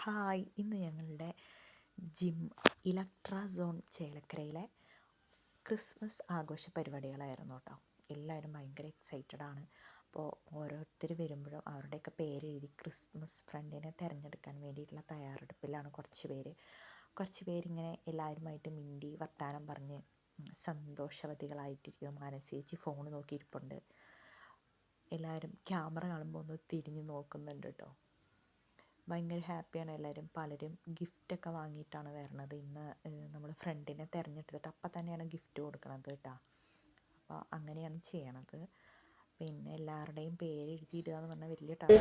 Hi, ഇന്ന് ഞങ്ങളുടെ gym Electra zone ചേലക്കരയിലെ Christmas ആഘോഷ പരിപാടികളായിരുന്നു കേട്ടോ. എല്ലാവരും ഭയങ്കര എക്സൈറ്റഡ് ആണ്. അപ്പോൾ ഓരോരുത്തർ വരുമ്പോഴും അവരുടെയൊക്കെ പേരെഴുതി ക്രിസ്മസ് ഫ്രണ്ടിനെ തിരഞ്ഞെടുക്കാൻ വേണ്ടിയിട്ടുള്ള തയ്യാറെടുപ്പിലാണ് കുറച്ച് പേരിങ്ങനെ എല്ലാവരുമായിട്ട് മിണ്ടി വർത്താനം പറഞ്ഞ് സന്തോഷവതികളായിട്ടിരിക്കുന്നു. മാനസേച്ചി ഫോൺ നോക്കിയിരിപ്പുണ്ട്. എല്ലാവരും ക്യാമറ കാണുമ്പോൾ ഒന്ന് തിരിഞ്ഞ് നോക്കുന്നുണ്ട് കേട്ടോ. ഭയങ്കര ഹാപ്പിയാണ് എല്ലാവരും. പലരും ഗിഫ്റ്റൊക്കെ വാങ്ങിയിട്ടാണ് വരണത്. ഇന്ന് നമ്മൾ ഫ്രണ്ടിനെ തിരഞ്ഞെടുത്തിട്ട് അപ്പം തന്നെയാണ് ഗിഫ്റ്റ് കൊടുക്കണത് കേട്ടോ. അപ്പോൾ അങ്ങനെയാണ് ചെയ്യണത്. പിന്നെ എല്ലാവരുടെയും പേര് എഴുതിയിടുക എന്ന് പറഞ്ഞാൽ വലിയ ടാസ്ക്.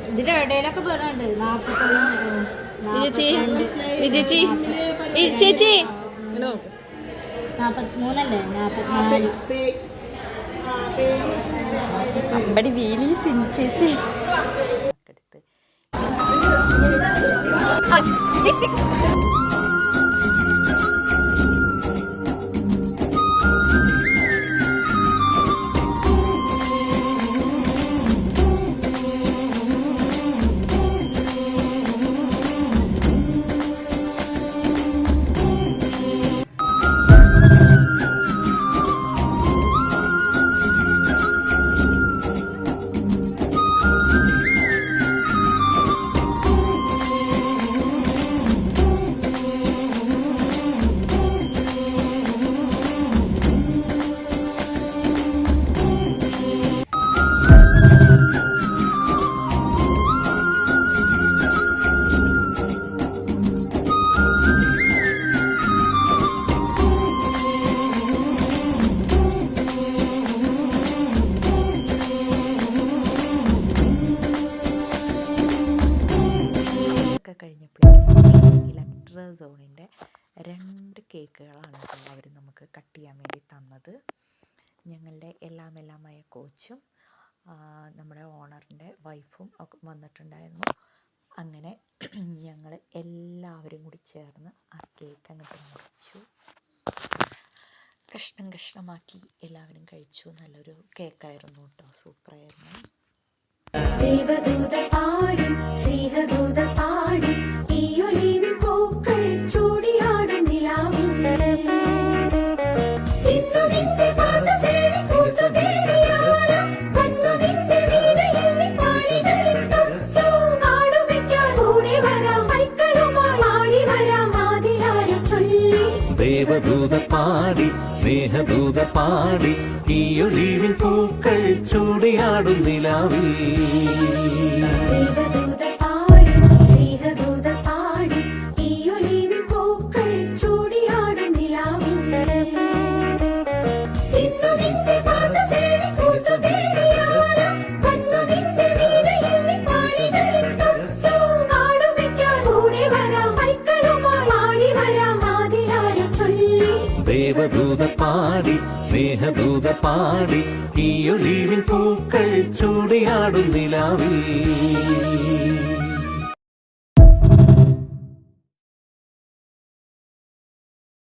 കഴിഞ്ഞപ്പോഴേക്കും ഇലക്ട്ര സോണിൻ്റെ 2 കേക്കുകളാണ് അവർ നമുക്ക് കട്ട് ചെയ്യാൻ വേണ്ടി തന്നത്. ഞങ്ങളുടെ എല്ലാമായ കോച്ചും നമ്മുടെ ഓണറിൻ്റെ വൈഫും ഒക്കെ വന്നിട്ടുണ്ടായിരുന്നു. അങ്ങനെ ഞങ്ങൾ എല്ലാവരും കൂടി ചേർന്ന് ആ കേക്ക് അങ്ങോട്ട് മുറിച്ചു. കഷ്ണമാക്കി എല്ലാവരും കഴിച്ചു. നല്ലൊരു കേക്കായിരുന്നു കേട്ടോ. സൂപ്പറായിരുന്നു. ദേവദൂത പാടി സ്നേഹദൂത പാടി ഈ ഒലിവിൻ പൂക്കൾ ചൂടിയാടും നിലാവിൽ. ദേവദൂത പാടി സ്നേഹദൂത പാടി ഈ ഒലിവിൻ പൂക്കൾ ചൂടിയാടും നിലാവിൽ.